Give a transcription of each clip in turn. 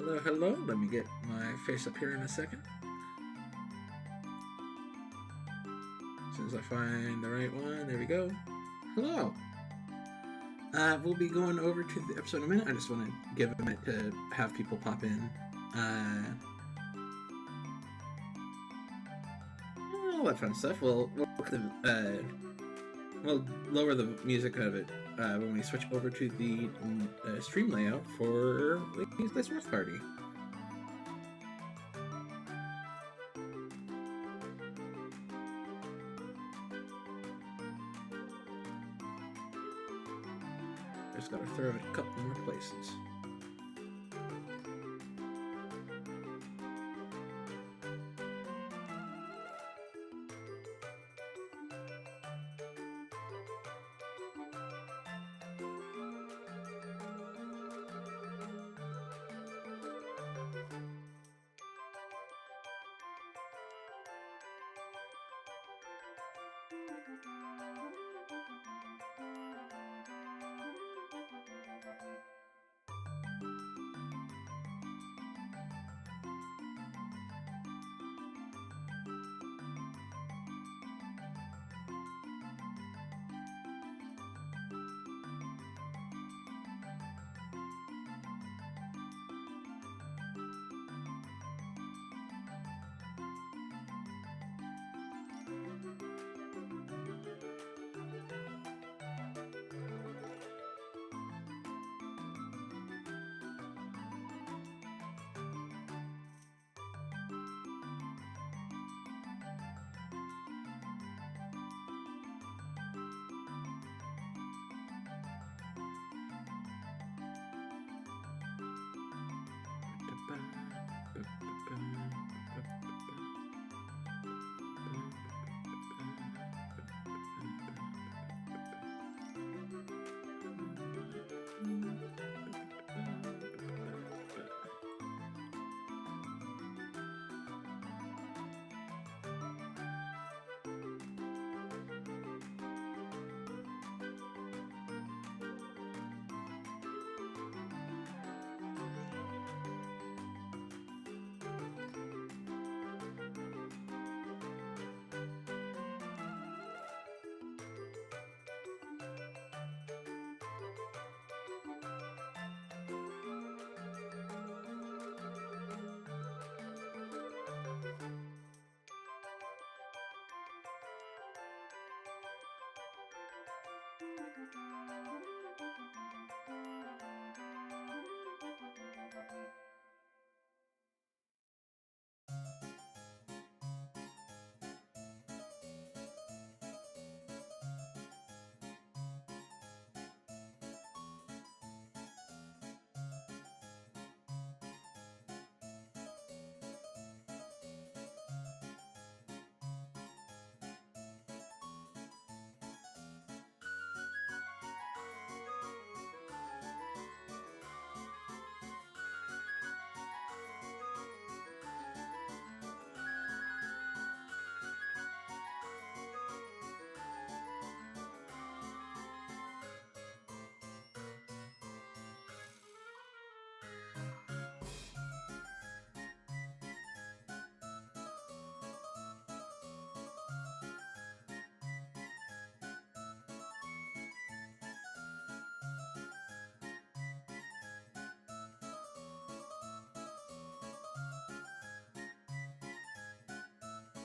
Hello, hello. Let me get my face up here in a second. As soon as I find the right one, there we go. Hello. We'll be going over to the episode in a minute. I just want to give a minute to have people pop in. All that fun stuff. We'll lower the music out of it when we switch over to the stream layout for this Watch Party. Just gotta throw it a couple more places.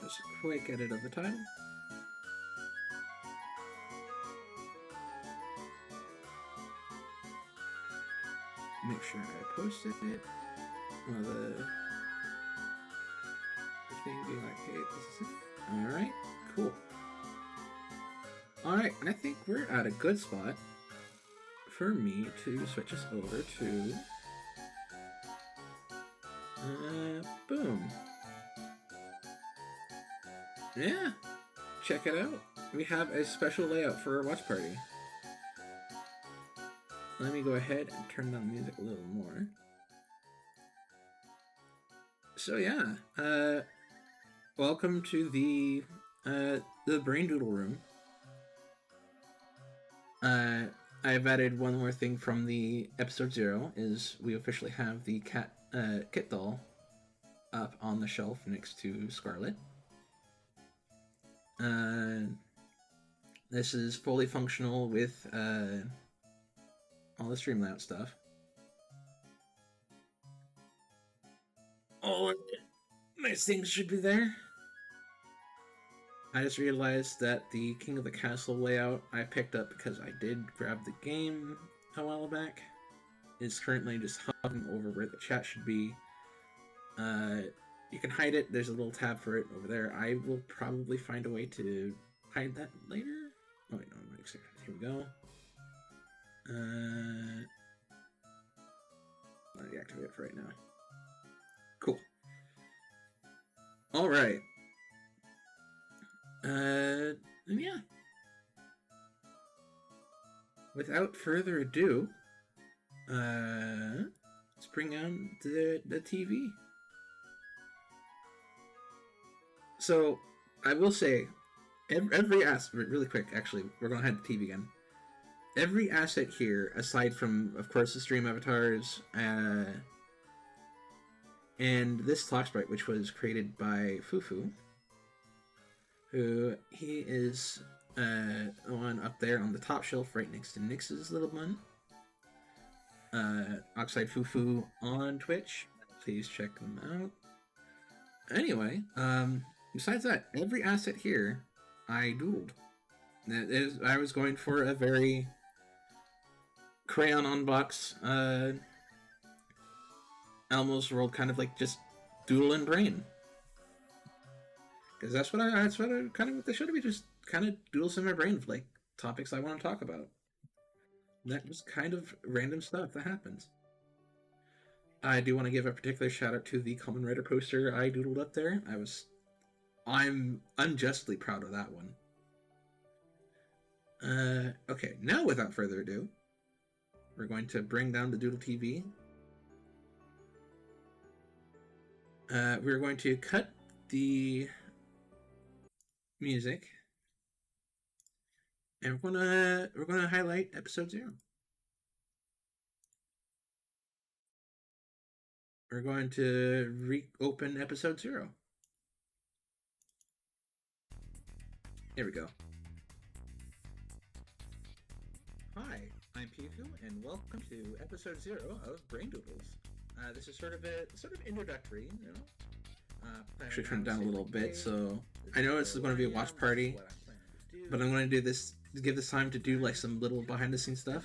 Just a quick edit of the title. Make sure I posted it. The thing being like, hey, this is it. Alright, cool. Alright, and I think we're at a good spot for me to switch us over to boom. Yeah, check it out. We have a special layout for our watch party. Let me go ahead and turn down the music a little more. So yeah, welcome to the Brain Doodle room. I've added one more thing from the episode 0, is we officially have the cat kit doll up on the shelf next to Scarlet. This is fully functional with all the stream layout stuff. All nice things should be there. I just realized that the King of the Castle layout I picked up because I did grab the game a while back is currently just hovering over where the chat should be. You can hide it. There's a little tab for it over there. I will probably find a way to hide that later. Oh wait, no, here we go. I'll deactivate it for right now. Cool. All right. Yeah. Without further ado, let's bring on the TV. So, I will say, every asset, really quick, actually, we're going to hide the TV again. Every asset here, aside from, of course, the stream avatars, and this talk sprite, which was created by Fufu, who he is one up there on the top shelf right next to Nyx's little bun. Oxide Fufu on Twitch. Please check them out. Anyway, besides that, every asset here I doodled. I was going for a very crayon on box Elmo's World kind of like just doodle and brain. Because that's what I kind of what they should be, just kind of doodles in my brain of like topics I want to talk about. That was kind of random stuff that happens. I do want to give a particular shout out to the Common Writer poster I doodled up there. I'm unjustly proud of that one. Okay, now without further ado, we're going to bring down the Doodle TV. We're going to cut the music, and we're gonna highlight episode 0. We're going to reopen episode 0. Here we go. Hi, I'm Pifu, and welcome to episode 0 of Brain Doodles. This is sort of introductory, you know. Actually, turn it down a little bit. So I know this is going to be a watch party, but I'm going to give this time to do like some little behind the scenes stuff.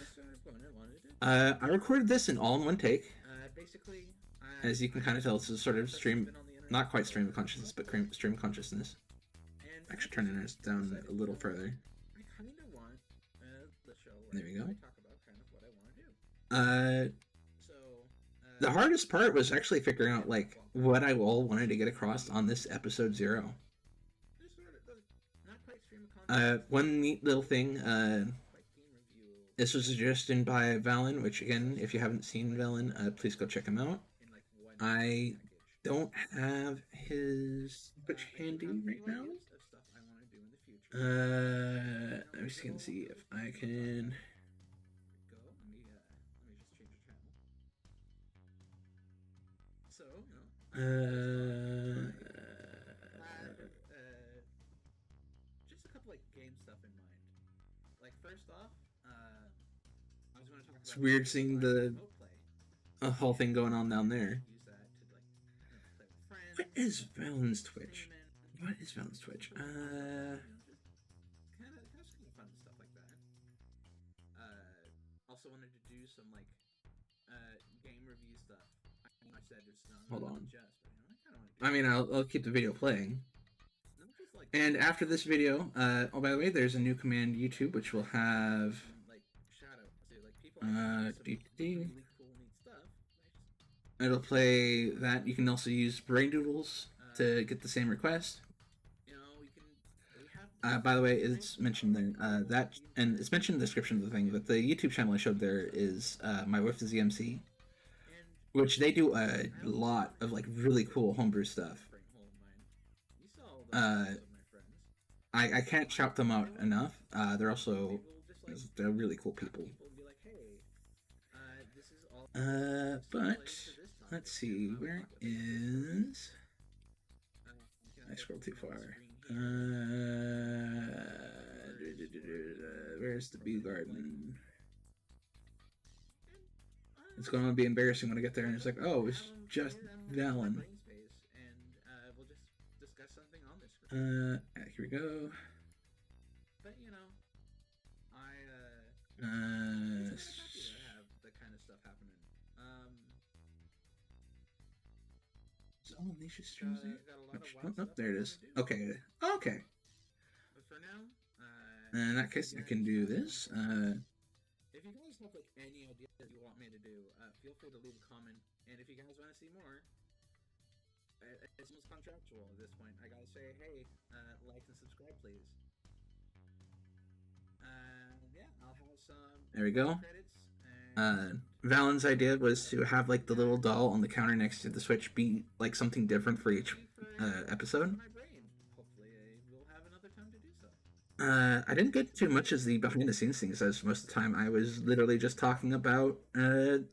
I recorded this in all in one take. As you can kind of tell, it's a sort of not quite stream of consciousness, but stream of consciousness. Actually, turn it down a little further. There we go. The hardest part was actually figuring out like what I all wanted to get across on this episode 0. One neat little thing. This was a suggestion by Valen, which again, if you haven't seen Valen, please go check him out. I don't have his Twitch handy right now. Let me see if I can. Just a couple like game stuff in mind. Like first off, I was going to talk about. It's weird seeing the whole thing going on down there. What is Valen's Twitch? What is Valen's Twitch? Kind of fun stuff like that. Also wanted to do some like game review stuff. I said it's not. Hold on. I mean, I'll keep the video playing. And after this video, oh by the way, there's a new command YouTube which will have it'll play that. You can also use Brain Doodles to get the same request. By the way, it's mentioned there that, and it's mentioned in the description of the thing, that the YouTube channel I showed there is My Wife is the MC, which they do a lot of like really cool homebrew stuff. I can't shout them out enough. They're really cool people. But let's see, where is... I scrolled too far. Where's the bee garden? It's going to be embarrassing when I get there and it's like, oh, it's just Valen. Here we go. But you know, it's have that kind of stuff happening. Oh, Nisha streams there. Oh, there it is. Okay. Okay. But for now, in that case, I can do this. If you guys have like any ideas that you want me to do, feel free to leave a comment. And if you guys want to see more, it's almost contractual at this point. I gotta say, hey, like and subscribe, please. Yeah, I'll have some. There we go. Valen's idea was to have like the little doll on the counter next to the Switch be like something different for each episode. I didn't get too much as the behind the scenes things, as most of the time I was literally just talking about the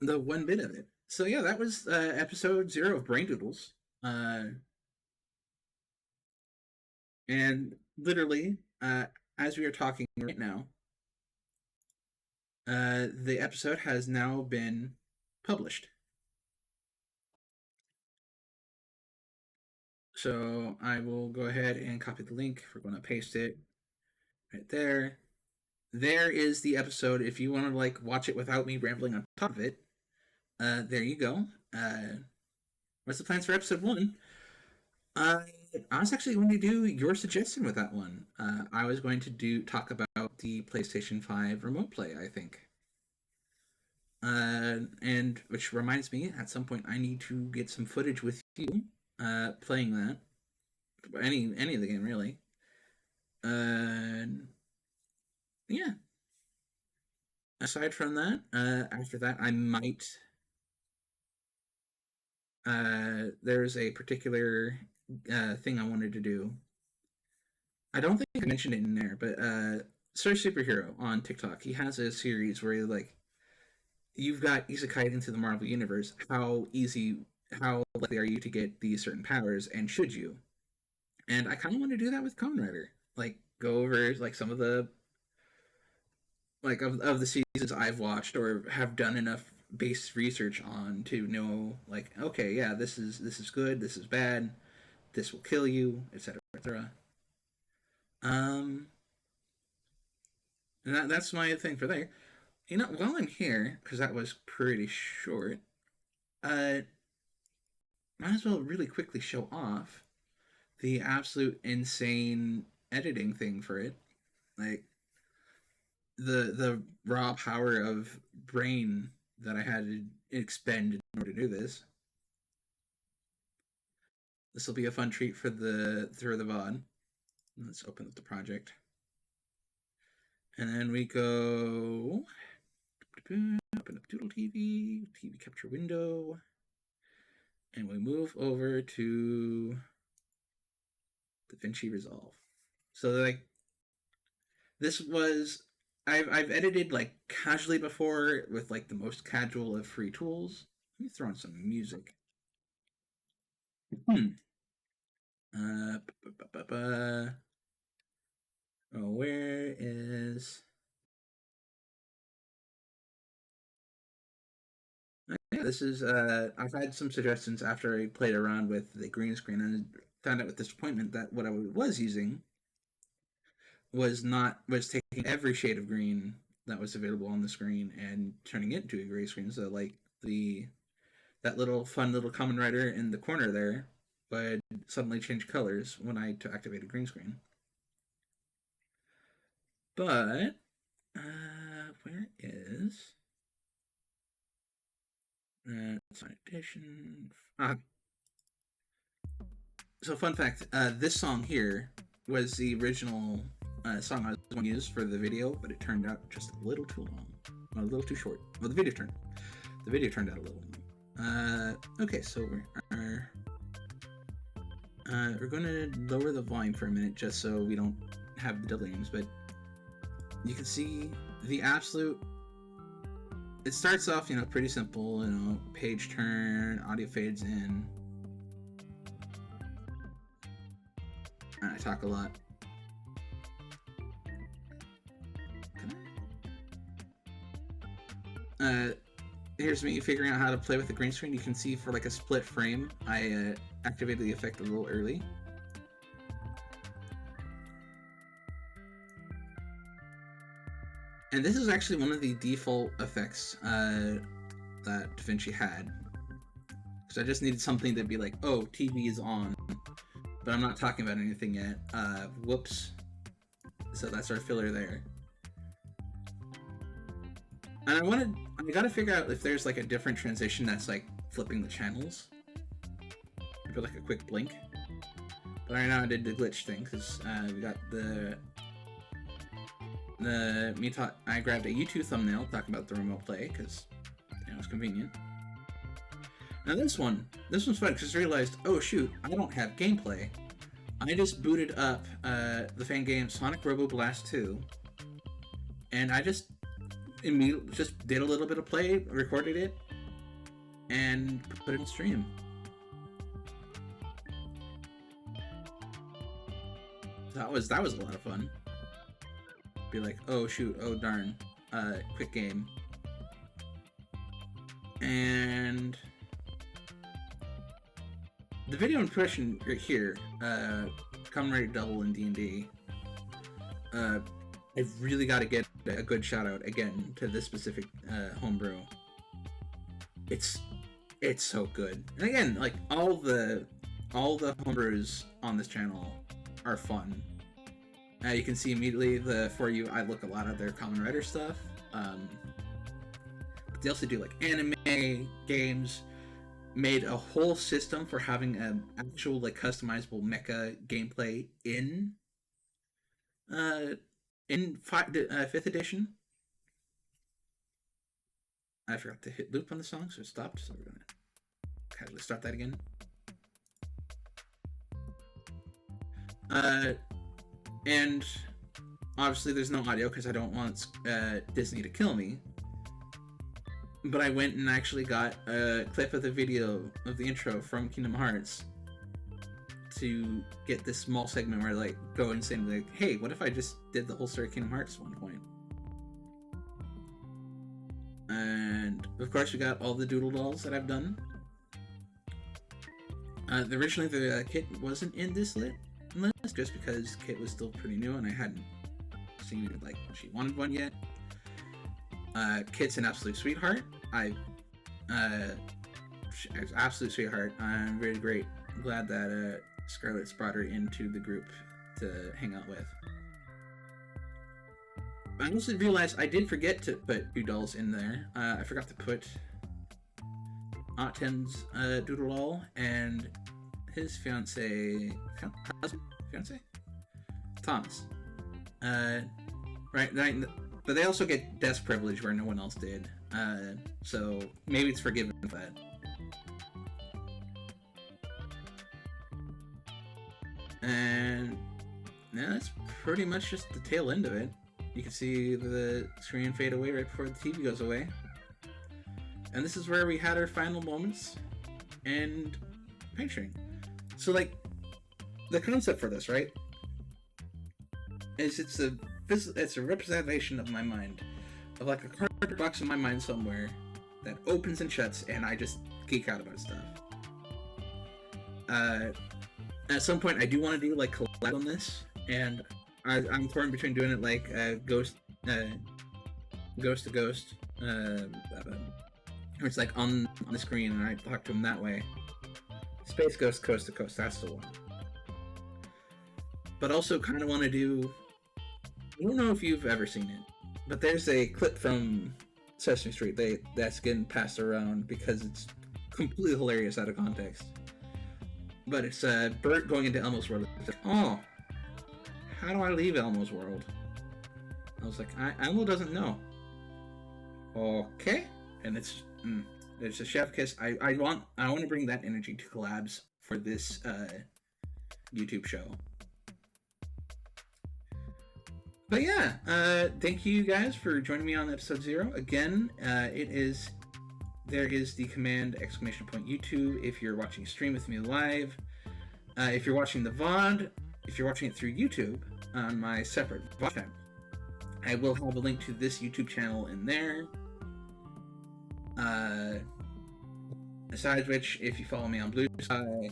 one bit of it. So yeah, that was episode 0 of Brain Doodles. And literally, as we are talking right now, the episode has now been published. So I will go ahead and copy the link. We're going to paste it right there. There is the episode. If you want to like watch it without me rambling on top of it, there you go. What's the plans for episode 1? I was actually going to do your suggestion with that one. I was going to talk about the PlayStation 5 remote play, I think. And which reminds me, at some point I need to get some footage with you playing that. Any of the game, really. Yeah. Aside from that, after that, I might... there's a particular thing I wanted to do. I don't think I mentioned it in there, but Sir Superhero on TikTok, he has a series where like you've got isekai into the Marvel universe. How likely are you to get these certain powers, and should you? And I kind of want to do that with Kamen Rider. Like go over like some of the like of the seasons I've watched or have done enough base research on to know like, okay, yeah, this is good, this is bad, this will kill you, etc., etc. And that's my thing for there. You know, while I'm here, because that was pretty short, might as well really quickly show off the absolute insane editing thing for it. Like the raw power of brain that I had to expend in order to do this. This will be a fun treat for the VOD. Let's open up the project. And then we go open up Doodle TV capture window, and we move over to DaVinci Resolve. So like this was I've edited like casually before with like the most casual of free tools. Let me throw in some music. Oh, where is... Yeah, this is I've had some suggestions after I played around with the green screen and found out with disappointment that what I was using was taking every shade of green that was available on the screen and turning it into a gray screen. So like that little fun little Kamen Rider in the corner there would suddenly change colors when I activated green screen. But where is sanitation? So fun fact, this song here was the original song I was going to use for the video, but it turned out just a little too long, a little too short. Well, the video turned out a little long. Okay, so we're going to lower the volume for a minute just so we don't have the delays, but you can see the absolute it starts off, pretty simple, page turn, audio fades in. And I talk a lot. Here's me figuring out how to play with the green screen. You can see for like a split frame, I activated the effect a little early. And this is actually one of the default effects that DaVinci had. Because I just needed something to be like, oh, TV is on. But I'm not talking about anything yet. Whoops. So that's our filler there. And I gotta figure out if there's like a different transition that's like flipping the channels. Maybe like a quick blink. But right now I did the glitch thing because we got I grabbed a YouTube thumbnail talking about the remote play because it's convenient. Now this one's fun because I realized, oh shoot, I don't have gameplay. I just booted up the fan game Sonic Robo Blast 2, and I just immediately just did a little bit of play, recorded it, and put it in stream. That was a lot of fun. Be like, oh shoot, oh darn, quick game. And the video impression right here, Kamen Rider Double in D&D, I've really got to get a good shout out again to this specific homebrew. It's so good. And again, like all the homebrews on this channel are fun. You can see immediately For You, I look a lot at their Kamen Rider stuff. But they also do like anime, games, made a whole system for having an actual like customizable mecha gameplay in 5th edition. I forgot to hit loop on the song, so it stopped. So we're gonna casually start that again. And obviously there's no audio because I don't want Disney to kill me. But I went and actually got a clip of the video of the intro from Kingdom Hearts to get this small segment where I like go and say like, hey, what if I just did the whole story of Kingdom Hearts at one point? And of course we got all the doodle dolls that I've done. Originally the kit wasn't in this list just because Kit was still pretty new and I hadn't seen it like she wanted one yet. Kit's an absolute sweetheart. She's an absolute sweetheart. I'm very glad that Scarlett's brought her into the group to hang out with. I also realized I did forget to put Doodles in there. I forgot to put Otten's Doodle Doll and his fiance, Thomas. Right, but they also get desk privilege where no one else did. So maybe it's forgiven for that. And yeah, that's pretty much just the tail end of it. You can see the screen fade away right before the TV goes away. And this is where we had our final moments and picturing. So like, the concept for this, right, is it's a representation of my mind, of like a cardboard box in my mind somewhere that opens and shuts, and I just geek out about stuff. At some point, I do want to do like collab on this, and I'm torn between doing it like ghost to ghost, where it's like on the screen and I talk to him that way. Space Ghost Coast to Coast, that's the one. But also kind of want to do, I don't know if you've ever seen it, but there's a clip from Sesame Street that's getting passed around because it's completely hilarious out of context. But it's Bert going into Elmo's world. Like, oh, how do I leave Elmo's world? I was like, Elmo doesn't know. Okay, and it's a chef kiss. I want to bring that energy to collabs for this YouTube show. But yeah, thank you guys for joining me on episode 0. Again, there is the command !YouTube if you're watching a stream with me live. If you're watching the VOD, if you're watching it through YouTube on my separate VOD channel, I will have a link to this YouTube channel in there. Besides which, if you follow me on Blue Sky,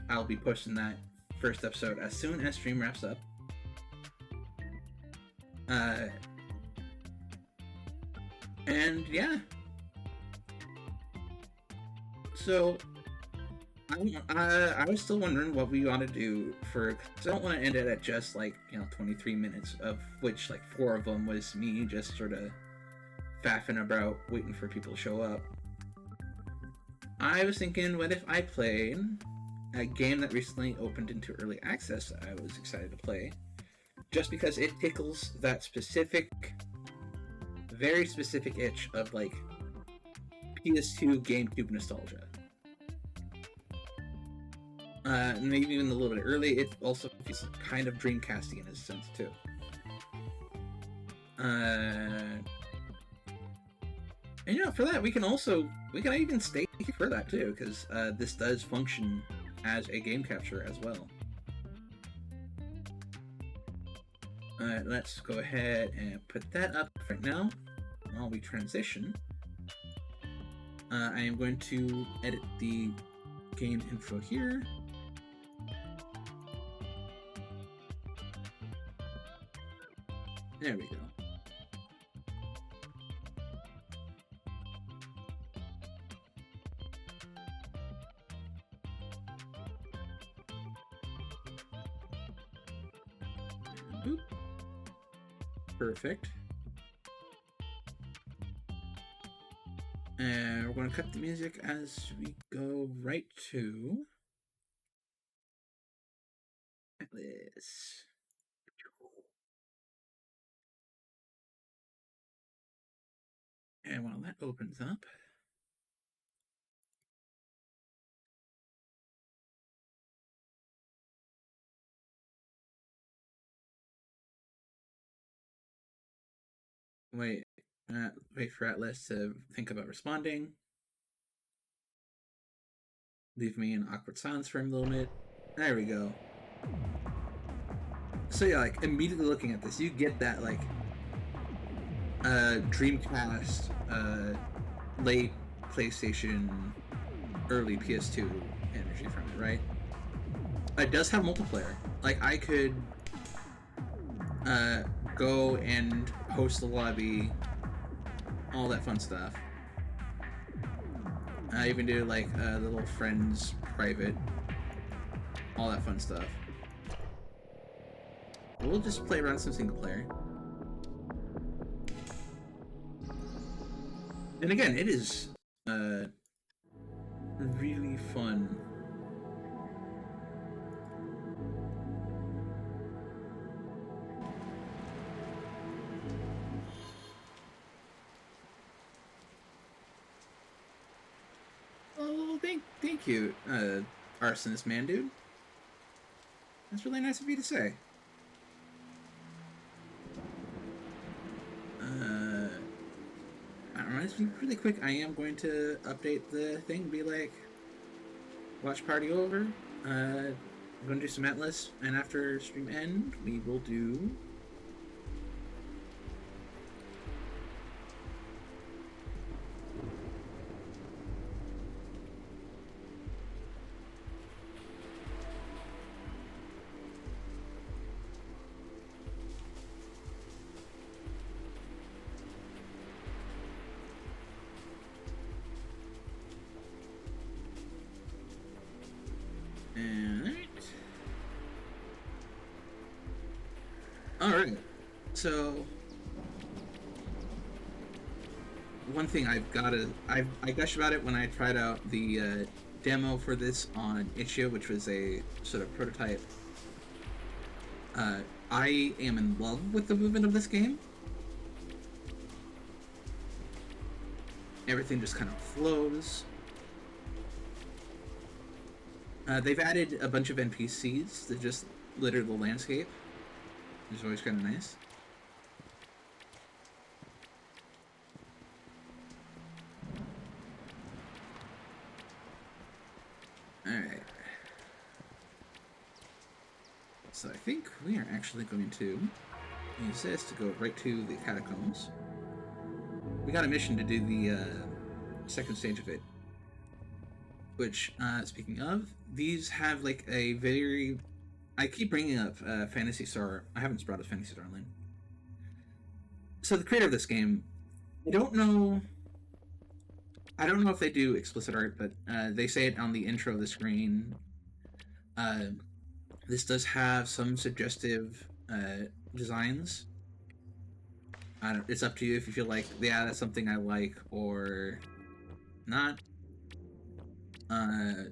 I'll be posting that first episode as soon as stream wraps up. And yeah. So I was still wondering what we ought to do because I don't want to end it at just 23 minutes, of which 4 of them was me just sort of faffing about waiting for people to show up. I was thinking, what if I played a game that recently opened into early access that I was excited to play, just because it tickles that very specific itch of PS2 GameCube nostalgia. Maybe even a little bit early. It also feels kind of Dreamcasty in a sense too. And for that we can even stay for that too, because this does function as a game capture as well. Let's go ahead and put that up right now while we transition. I am going to edit the game info here. There we go. Boop. Perfect. And we're going to cut the music as we go right to this. And while that opens up, wait for Atlas to think about responding. Leave me in awkward silence for a little bit. There we go. So yeah, immediately looking at this, you get that Dreamcast, late PlayStation, early PS2 energy from it, right? It does have multiplayer. I could go and host the lobby, all that fun stuff. I even do the little friends private, all that fun stuff. We'll just play around some single player. And again, it is really fun. Oh, thank you, Arsonist Man Dude. That's really nice of you to say. Reminds me really quick, I am going to update the thing, be watch party over. I'm going to do some Atlas, and after stream end, we will do Alright, so one thing I gushed about it when I tried out the demo for this on Itch.io, which was a sort of prototype. I am in love with the movement of this game. Everything just kind of flows. They've added a bunch of NPCs that just litter the landscape. which is always kind of nice. Alright. So I think we are actually going to use this to go right to the catacombs. We got a mission to do the second stage of it. Which, speaking of, these have like a very... I keep bringing up Phantasy Star. I haven't brought up Phantasy Star Online. So the creator of this game, I don't know if they do explicit art, but they say it on the intro of the screen. This does have some suggestive designs. It's up to you if you feel like, yeah, that's something I like or not. I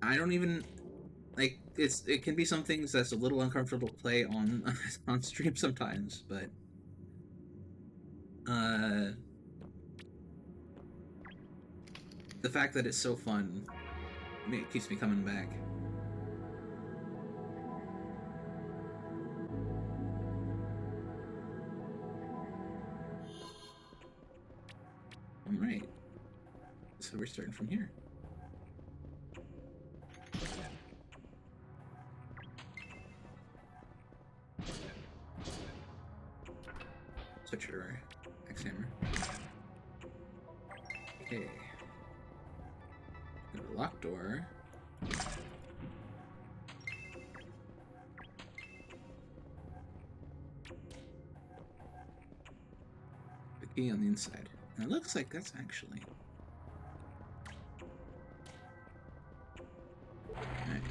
don't even like it can be some things that's a little uncomfortable to play on stream sometimes, but the fact that it's so fun, it keeps me coming back. All right, so we're starting from here. Switch to our X hammer. Okay. Got a locked door. The key on the inside. And it looks like that's actually... Alright.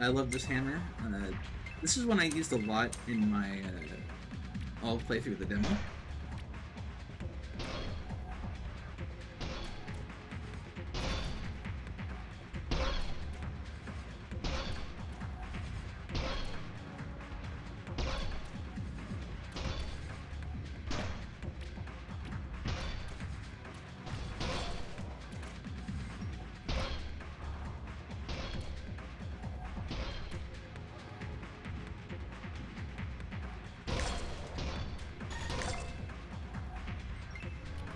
I love this hammer. This is one I used a lot in my all playthrough of the demo.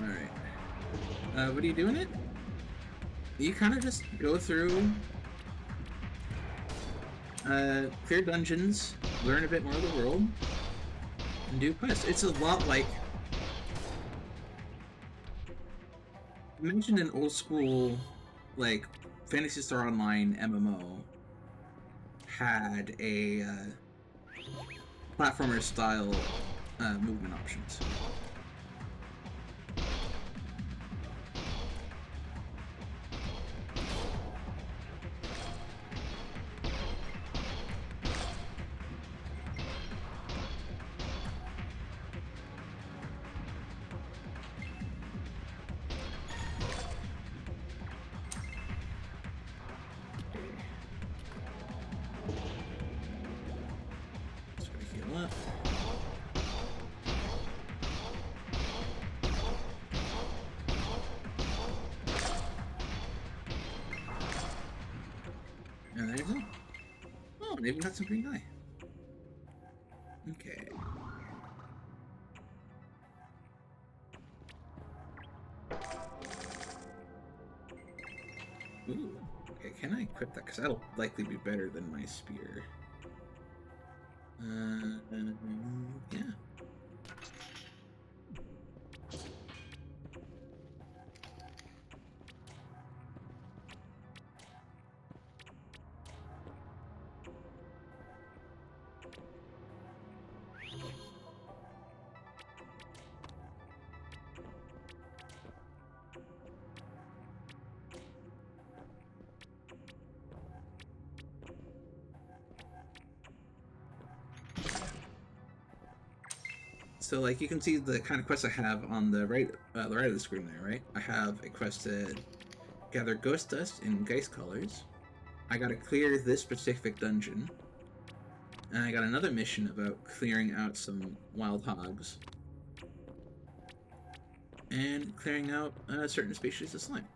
Alright. What are you doing it? You kind of just go through, clear dungeons, learn a bit more of the world, and do quests. It's a lot like... I mentioned an old school, like, Phantasy Star Online MMO had a platformer style movement options. And there you go. Oh, they even got some green dye. Okay. Ooh. Okay, can I equip that? Because that'll likely be better than my spear. Yeah. So, like, you can see the kind of quests I have on the right of the screen there, right? I have a quest to gather ghost dust in geist colors. I gotta clear this specific dungeon. And I got another mission about clearing out some wild hogs. and clearing out a certain species of slime.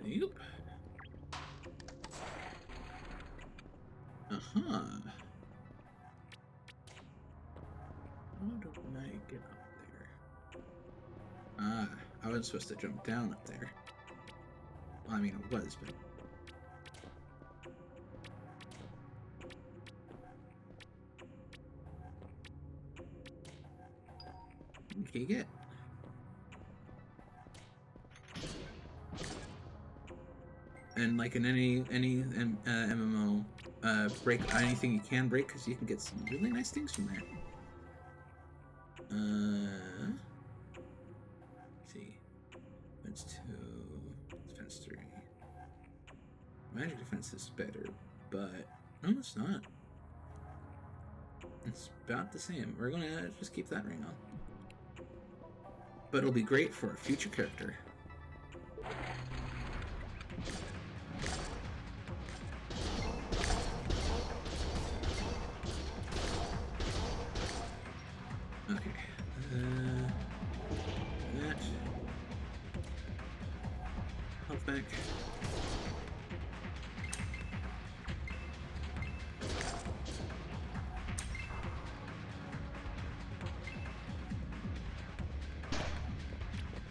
Yep. Uh-huh. How do I get up there? Ah, I was supposed to jump down up there. Well, I mean, I was, but... What do you get? And like in any MMO, break anything you can break because you can get some really nice things from there. Let's see, defense 2, defense 3. Magic defense is better, but no, it's not. It's about the same. We're gonna just keep that right now. But it'll be great for a future character. Okay. That. Health back.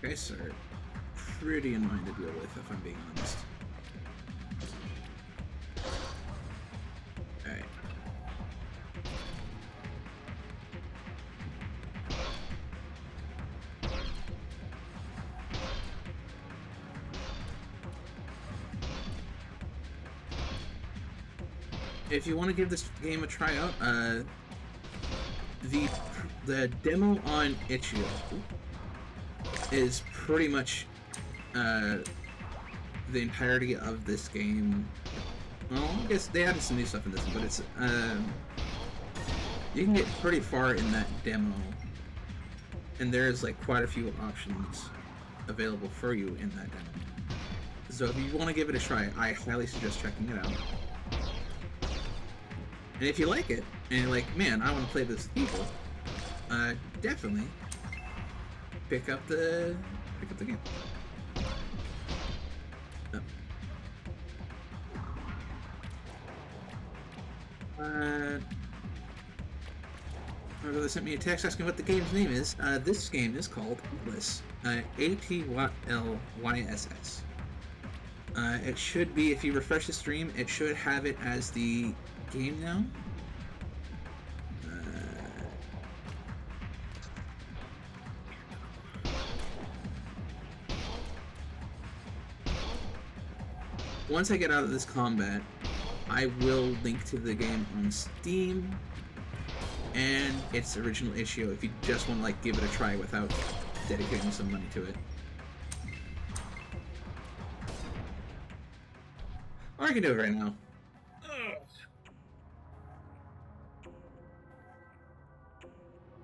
Guys are pretty annoying to deal with, if I'm being honest. Alright. If you want to give this game a try out, the demo on Itch.io is pretty much the entirety of this game. Well, I guess they added some new stuff in this one, but it's you can get pretty far in that demo, and there's like quite a few options available for you in that demo. So if you want to give it a try, I highly suggest checking it out. And if you like it, and you're like, man, I want to play this with people, definitely pick up the game. They sent me a text asking what the game's name is. This game is called Atlas. ATLYSS. It should be, if you refresh the stream, it should have it as the game now. Once I get out of this combat, I will link to the game on Steam and its original issue if you just want to like give it a try without dedicating some money to it. Or I can do it right now.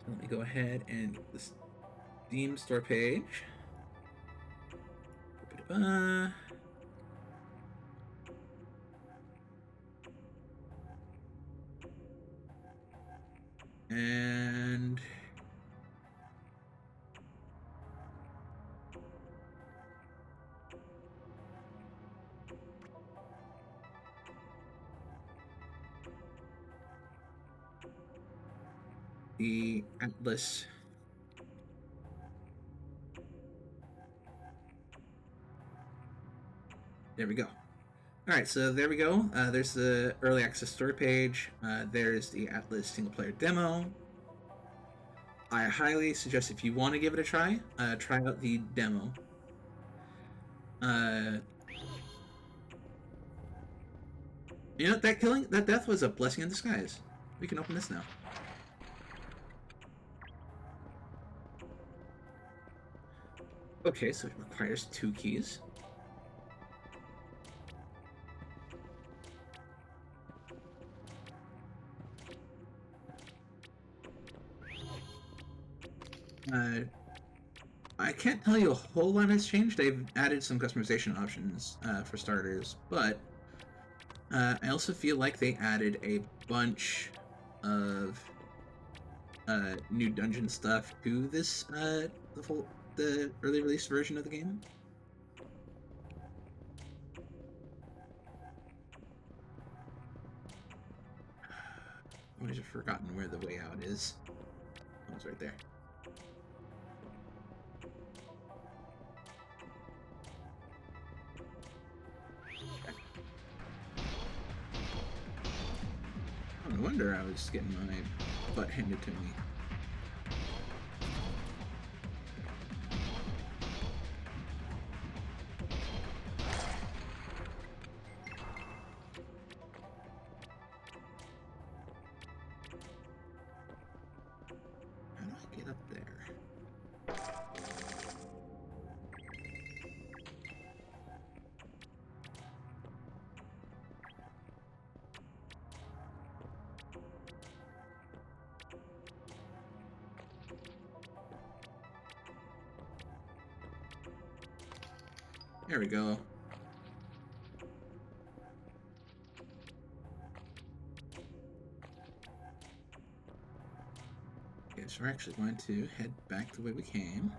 Let me go ahead and get the Steam store page. And the Atlas there we go. Alright, so there we go. There's the early access story page. There's the Atlas single player demo. I highly suggest, if you want to give it a try, try out the demo. You know, that death was a blessing in disguise. We can open this now. Okay, so it requires 2 keys. I can't tell you a whole lot has changed. They've added some customization options for starters, but I also feel like they added a bunch of new dungeon stuff to this the early release version of the game. I've just forgotten where the way out is. Oh, it's right there. Oh, no wonder I was getting my butt handed to me. How do I get up there? There we go. Okay, so we're actually going to head back the way we came.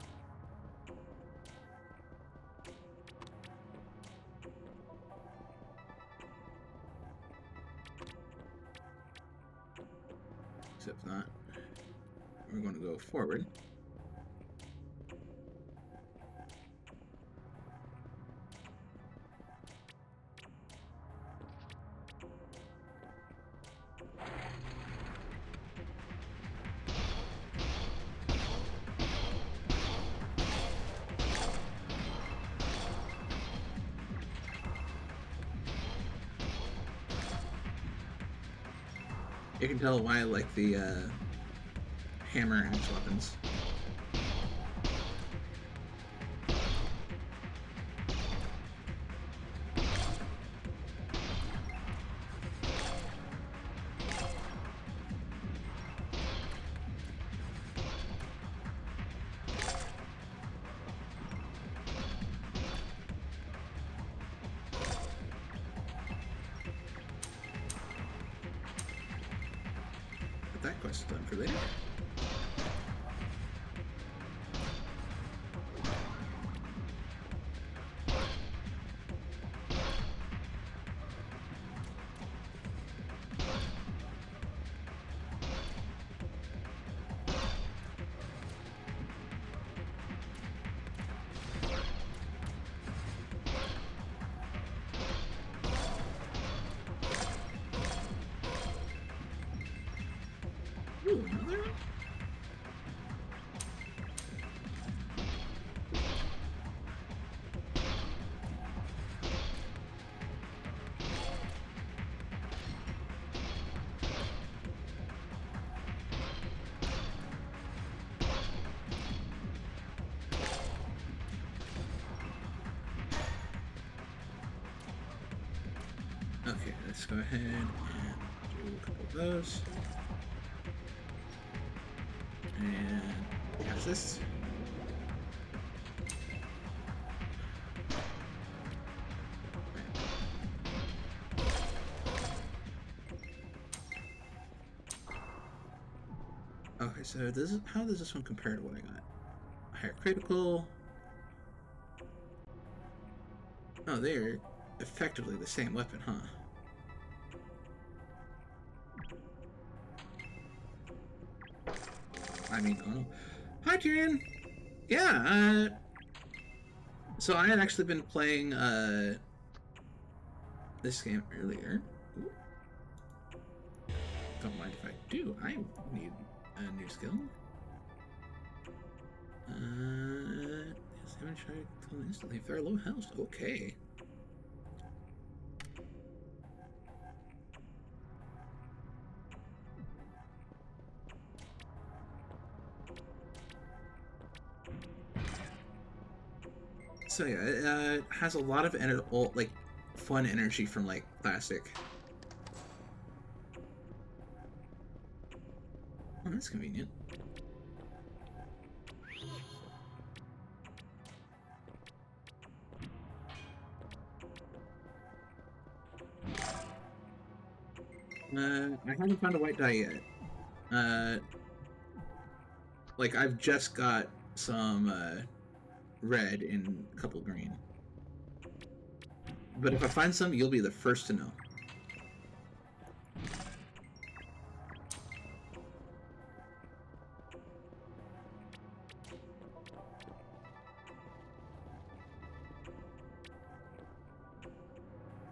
Except not. We're going to go forward. You can tell why I like the hammer axe weapons. That quest is done for later. Ooh, another one? Okay, let's go ahead and do a couple of those. And how's this? Okay, so this is how does this one compare to what I got? Higher critical. Oh, they're effectively the same weapon, huh? I mean, oh. Hi, Tyrion! Yeah, so I had actually been playing, this game earlier. Ooh. Don't mind if I do. I need a new skill. Yes, I haven't tried to kill instantly if they're low health. Okay. So yeah, it has a lot of like fun energy from like classic. Oh, that's convenient. I haven't found a white dye yet. Like, I've just got some red and a couple green. But if I find some, you'll be the first to know.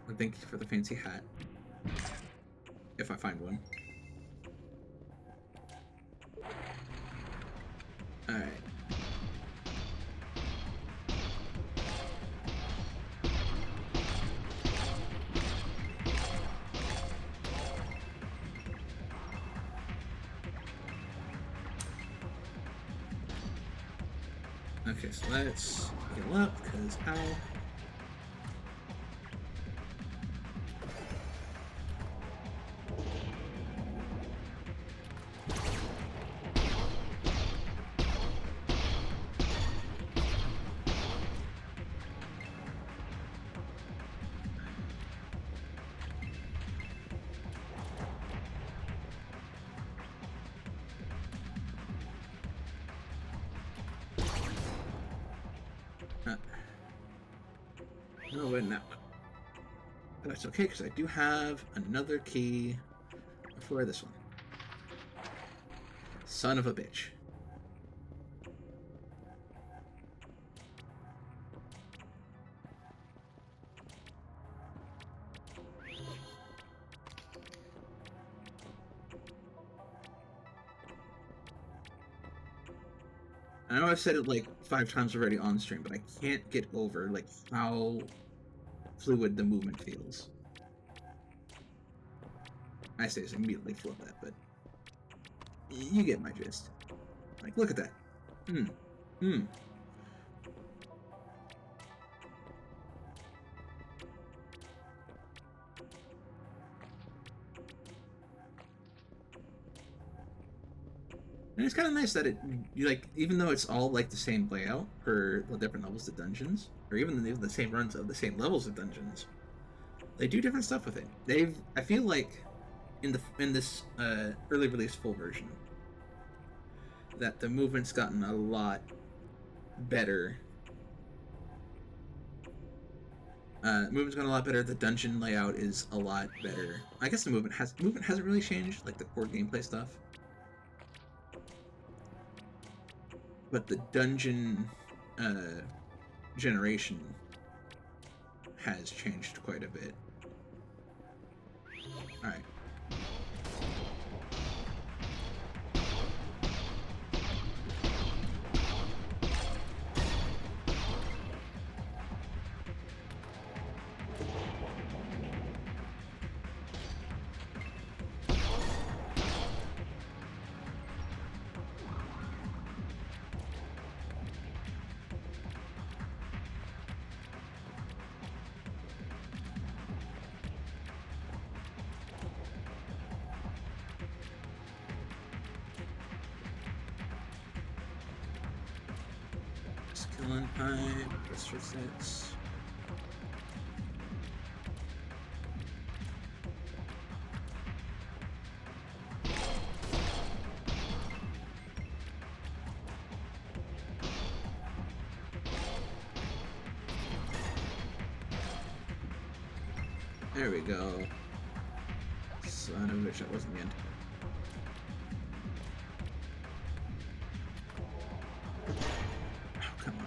And thank you for the fancy hat. If I find one. Alright. Okay, so let's heal up, because ow. No, wait, no. But that's okay, because I do have another key for this one. Son of a bitch. I know I've said it like 5 times already on stream, but I can't get over like how fluid the movement feels. I say it's immediately flip that, but you get my gist. Like, look at that. And it's kind of nice that it, like, even though it's all like the same layout for the different levels of dungeons, or even the same runs of the same levels of dungeons, they do different stuff with it. I feel like, in this early release full version, that the movement's gotten a lot better. Movement's gotten a lot better. The dungeon layout is a lot better. I guess the movement hasn't really changed, like the core gameplay stuff. But the dungeon generation has changed quite a bit. Alright. Killing pipe, that's for 6. There we go. Son of a bitch, that wasn't the end. Oh, come on.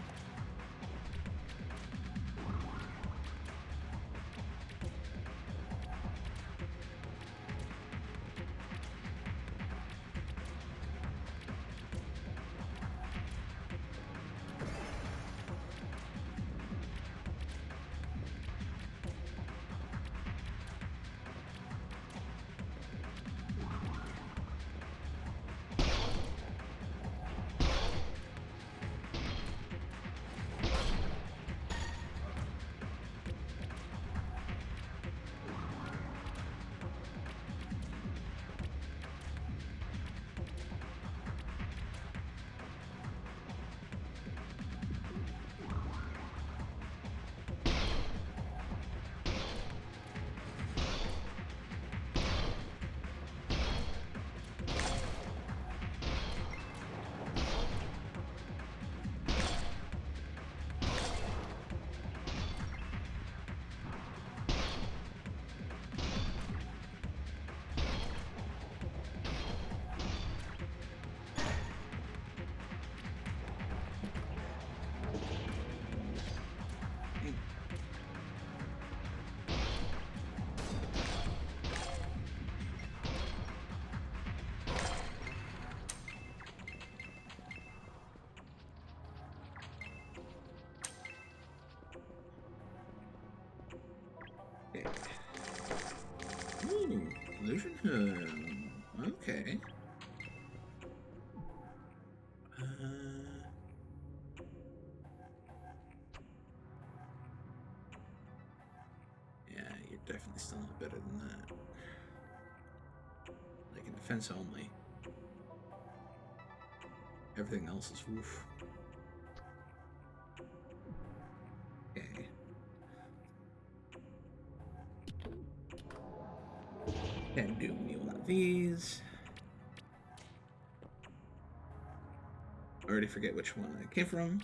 Okay. Ooh, illusion hood. Okay. Yeah, you're definitely still not better than that. Like in defense only. Everything else is woof. Okay. Can't do me one of these. I already forget which one I came from.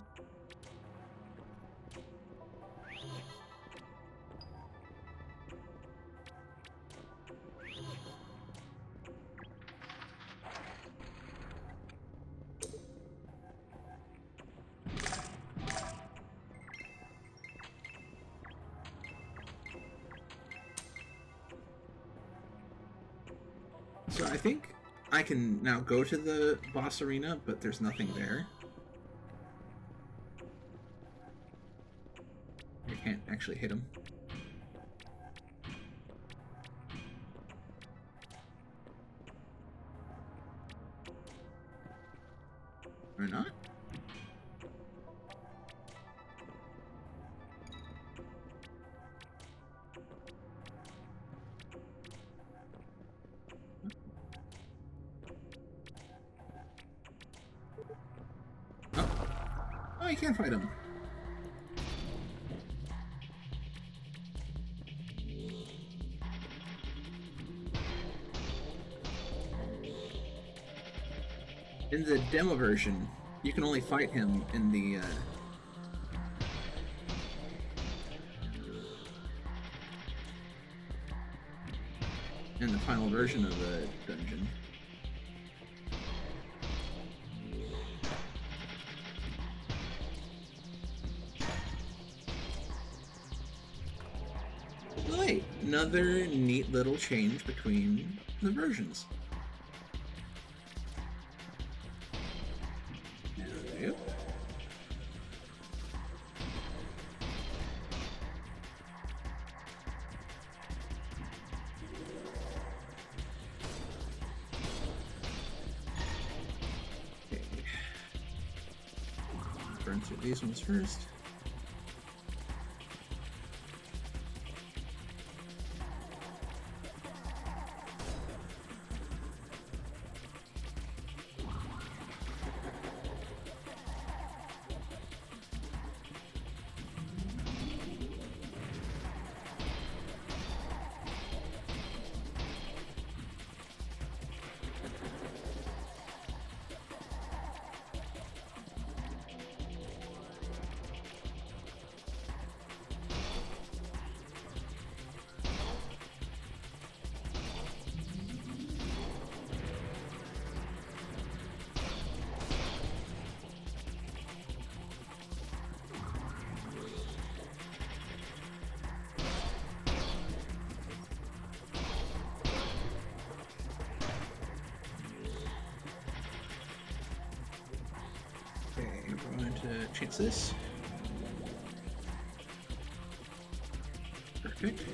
So I think I can now go to the boss arena, but there's nothing there. I can't actually hit him. Or not? Oh, you can't fight him. In the demo version, you can only fight him in the final version of the dungeon. Oh, wait, another neat little change between the versions. There you go. Okay. Burn through these ones first. We're going to chance this. Perfect.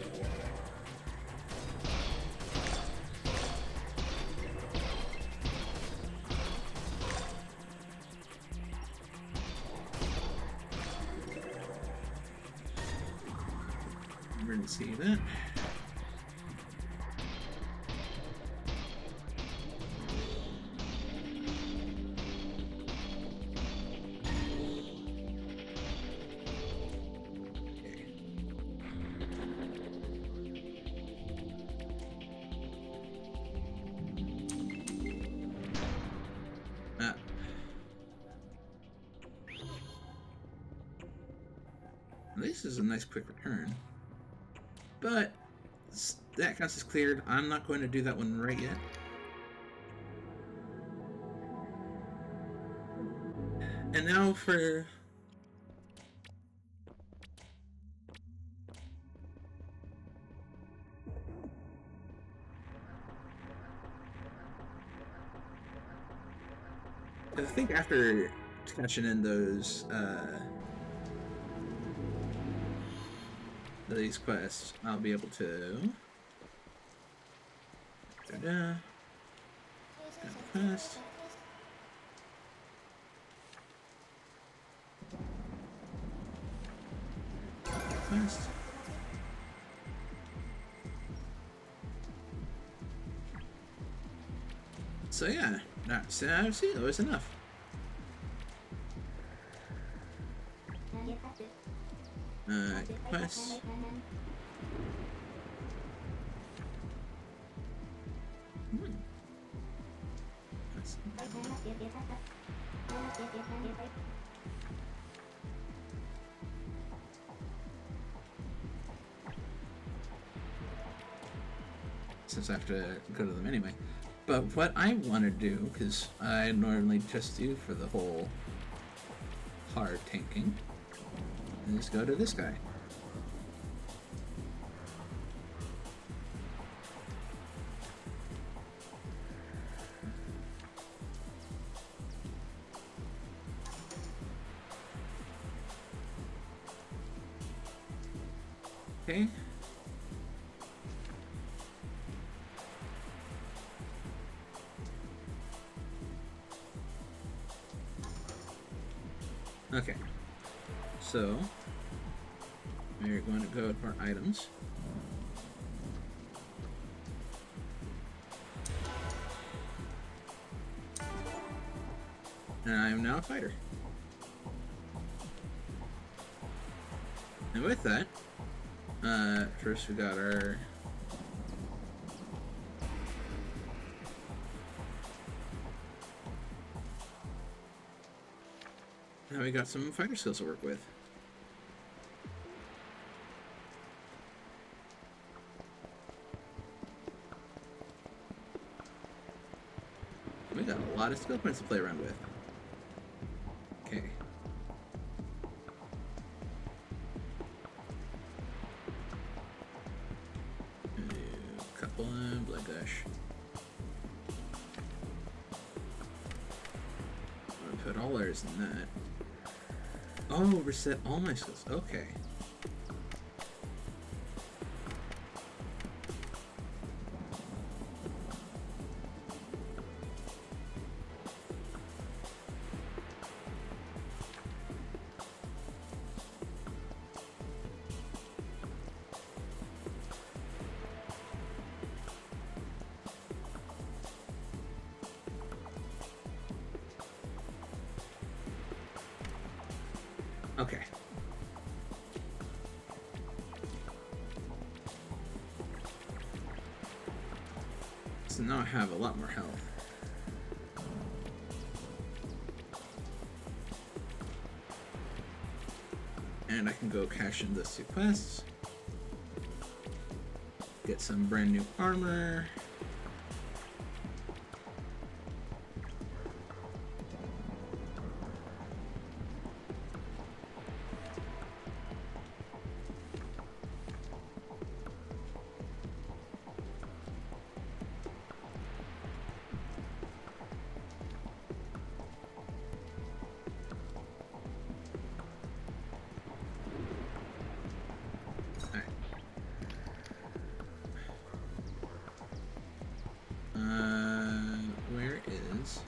We're going to see that. This is a nice quick return, but that counts as cleared. I'm not going to do that one right yet. And now for I think after catching in those these quests, I'll be able to... Da-da. Quest. Quest. So yeah, see, that was enough. Quest. Since I have to go to them anyway. But what I want to do, because I normally just do for the whole hard tanking, is go to this guy. Okay. Okay. So, we're going to go to our items. And I am now a fighter. And with that, first we got our... Now we got some fighter skills to work with. We got a lot of skill points to play around with. Okay. A couple of blood gush. I'm gonna put all ours in that. Oh, reset all my skills. Okay. Okay. So now I have a lot more health. And I can go cash in those 2 quests. Get some brand new armor. Where is...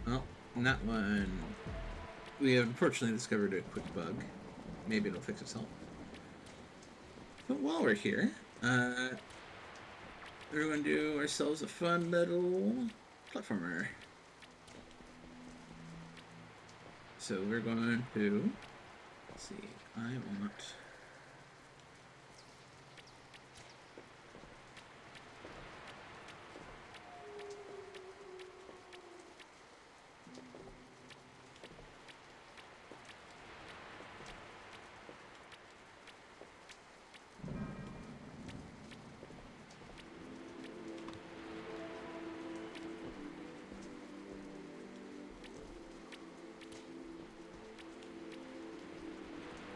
Well, that one... We have unfortunately discovered a quick bug. Maybe it'll fix itself. But while we're here, we're going to do ourselves a fun little platformer. So we're going to... Let's see, I want...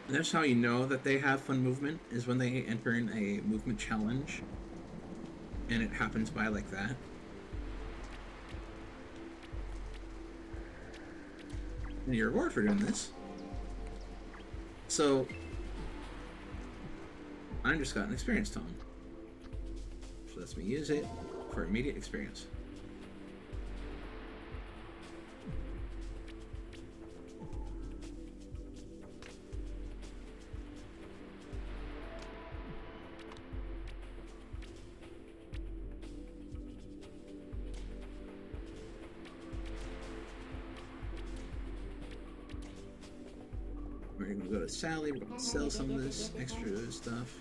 That's how you know that they have fun movement, is when they enter in a movement challenge. and it happens by like that. And your reward for doing this. So I just got an experience tome. So lets me use it for immediate experience. We're gonna go to Sally, we're gonna sell some of this extra stuff.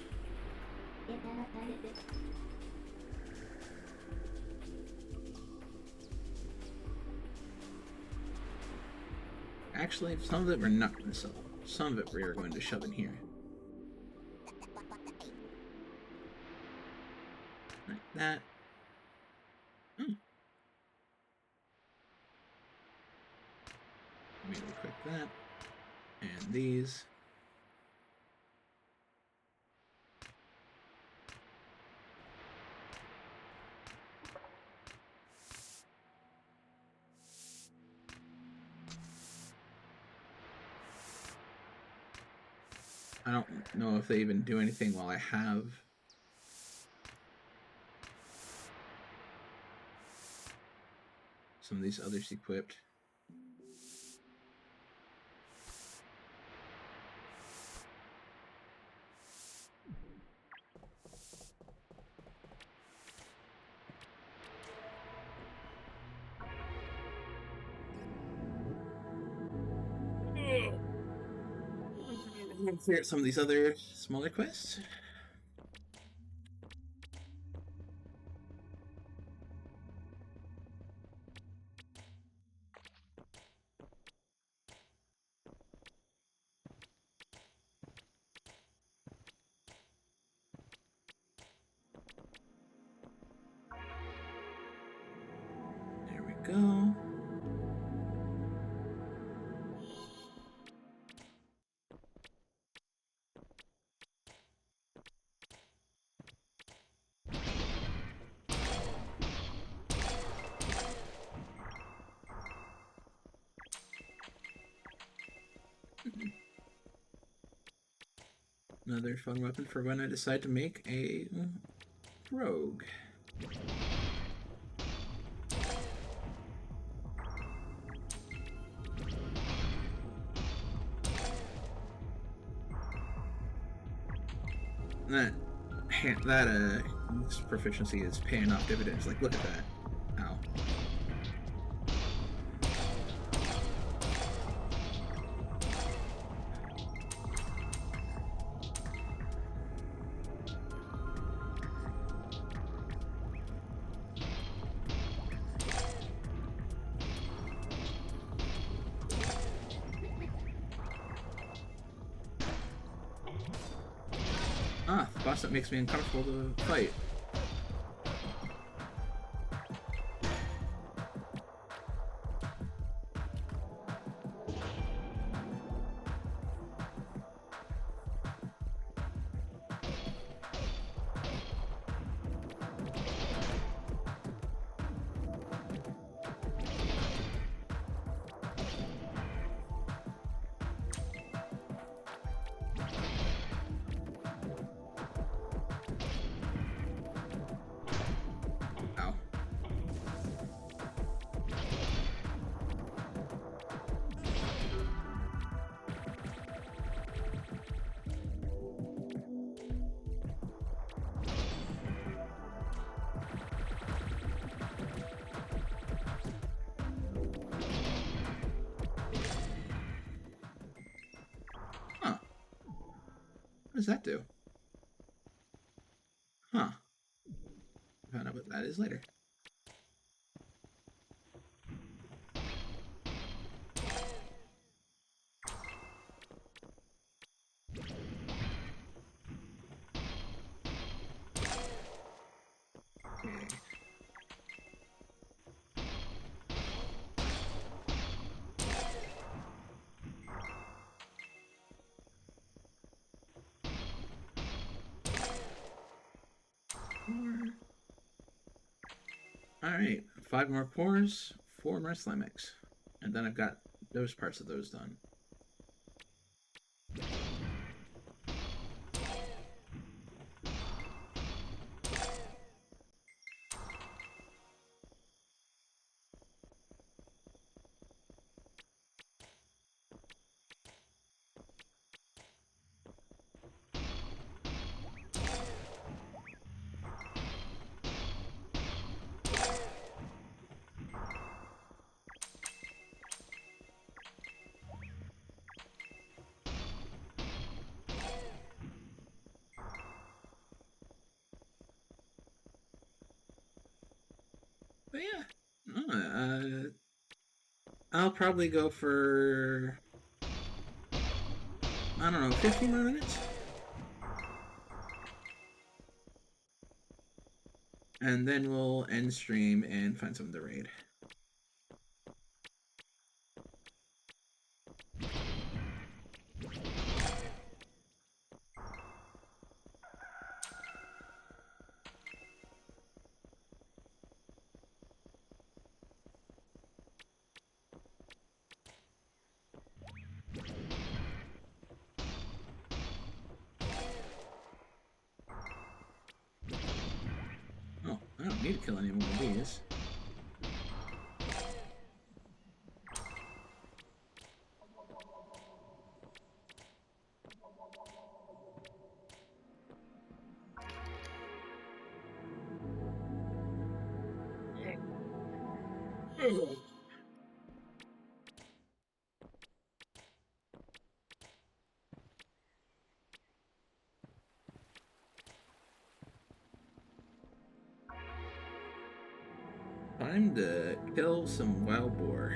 Actually, some of it we're not going to sell. Some of it we are going to shove in here. Like that. Immediately click that. And these. I don't know if they even do anything while I have some of these others equipped. I'm gonna clear out some of these other smaller quests. There we go. Another fun weapon for when I decide to make a rogue. That proficiency is paying off dividends. Like, look at that. Ow. Ah, the boss that makes me uncomfortable to fight. What does that do? Huh. I'll find out what that is later. Okay. Alright, 5 more cores, 4 more Slimix. And then I've got those parts of those done. But yeah, I'll probably go for, I don't know, 15 more minutes? And then we'll end stream and find something to raid. Oh, I don't need to kill any more of these. Time to kill some wild boar.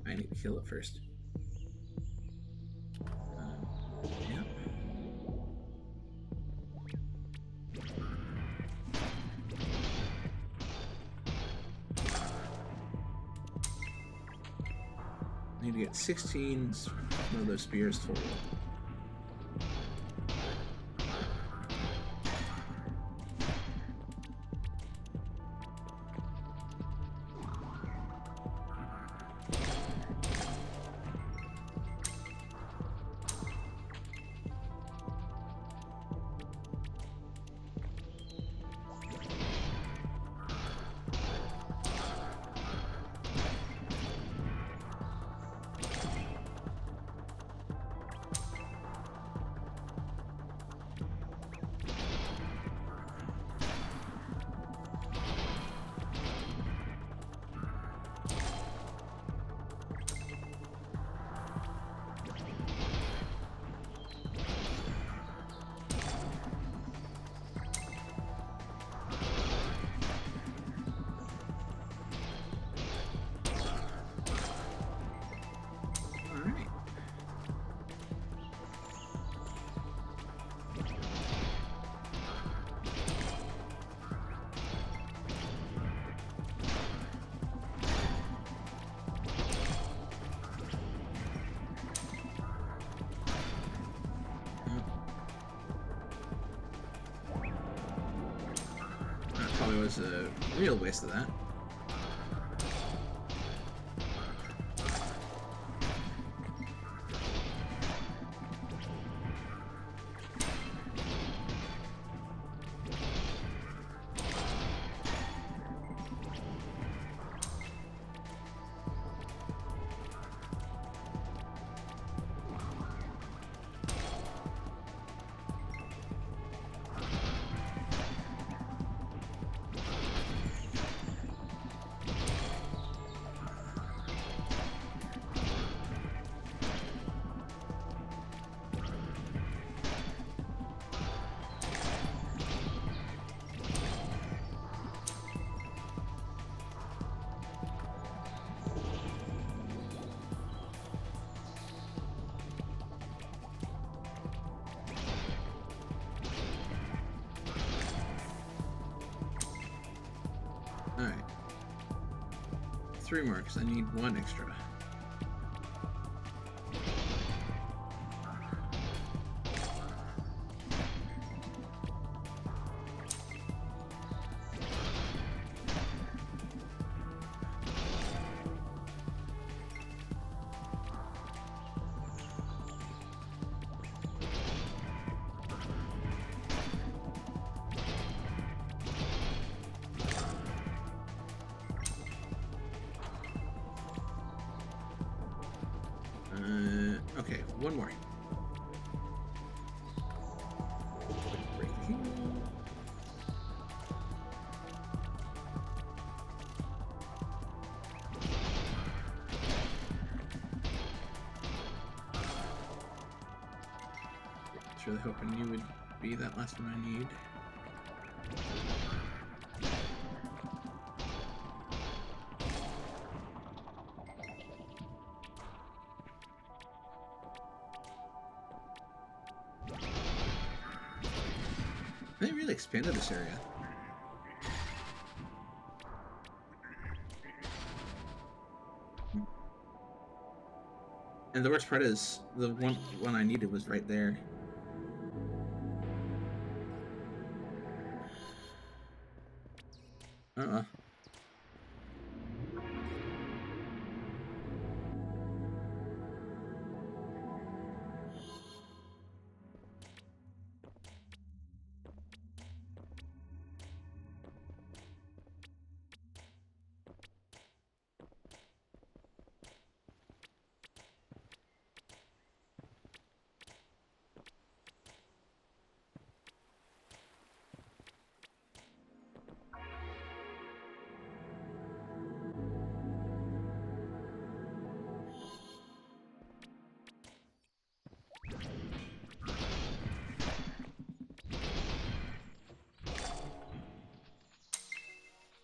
I need to kill it first. Yeah. I need to get 16 of those spears total. Probably was a real waste of that. 3 more because I need 1 extra. Okay, 1 more. Break here. I was really hoping you would be that last one I need. They really expanded this area. And the worst part is, the one I needed was right there.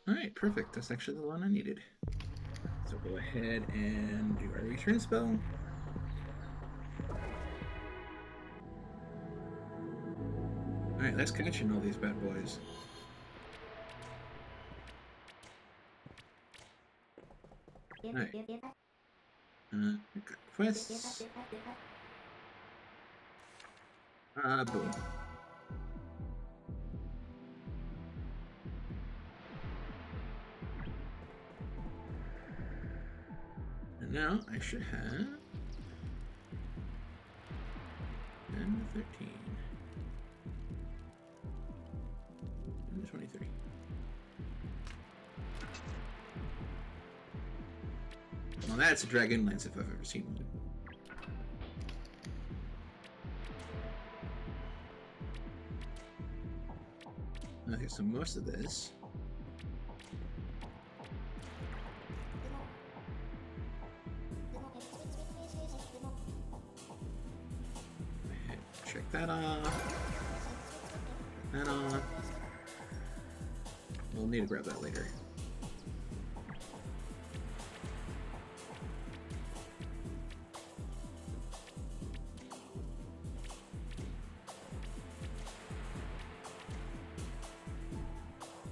Alright, perfect. That's actually the one I needed. So go ahead and do our return spell. Alright, let's condition all these bad boys. Alright. Quests. Boom. And now I should have 10 to 13. 10 to 23. Well, that's a dragon lance if I've ever seen one. Okay, so most of this. Check that off. Check that off. We'll need to grab that later.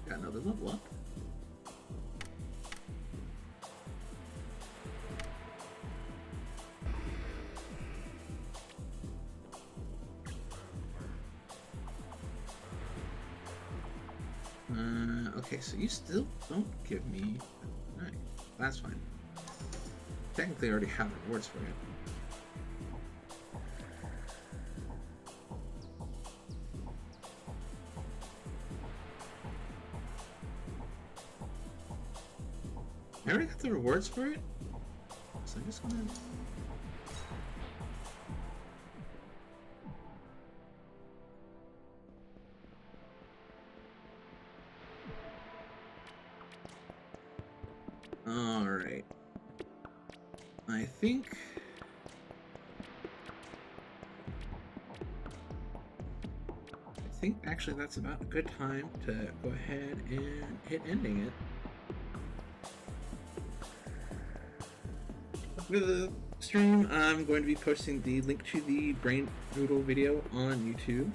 Got another level up. Okay, so you still don't give me... Alright, that's fine. Technically I already have rewards for it. I already got the rewards for it? So I'm just gonna... Alright. I think actually that's about a good time to go ahead and hit ending it. For the stream, I'm going to be posting the link to the Brain Doodle video on YouTube.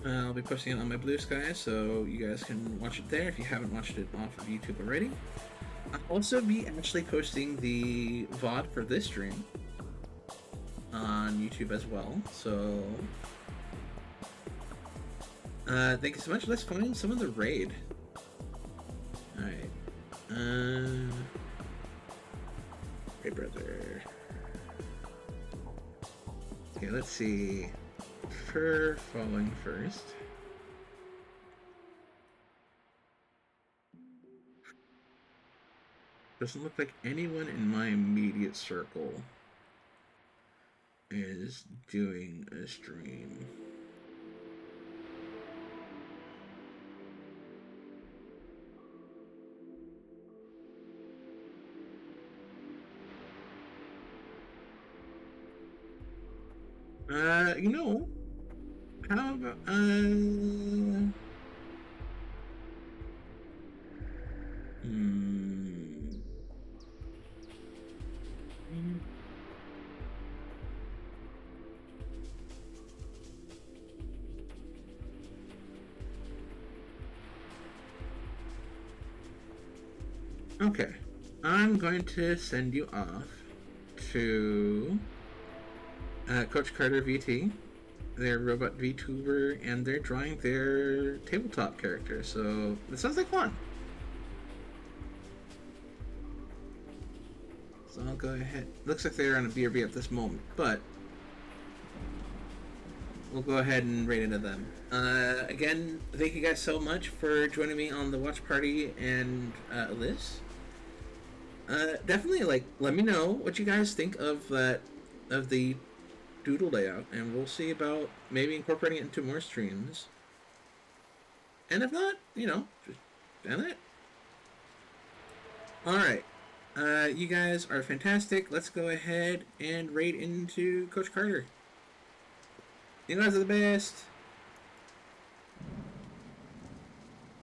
I'll be posting it on my Blue Sky, so you guys can watch it there if you haven't watched it off of YouTube already. I'll also be actually posting the VOD for this stream on YouTube as well, so thank you so much. Let's find some of the raid. Alright. Hey, brother. Okay, let's see. For following first. Doesn't look like anyone in my immediate circle is doing a stream. You know, how about, okay, I'm going to send you off to Coach Carter VT. They're robot VTuber, and they're drawing their tabletop character. So this sounds like fun. So I'll go ahead. Looks like they're on a BRB at this moment, but we'll go ahead and raid into them. Again, thank you guys so much for joining me on the watch party and this. Definitely, let me know what you guys think of the doodle layout, and we'll see about maybe incorporating it into more streams. And if not, just done it. Alright. You guys are fantastic. Let's go ahead and raid into Coach Carter. You guys are the best.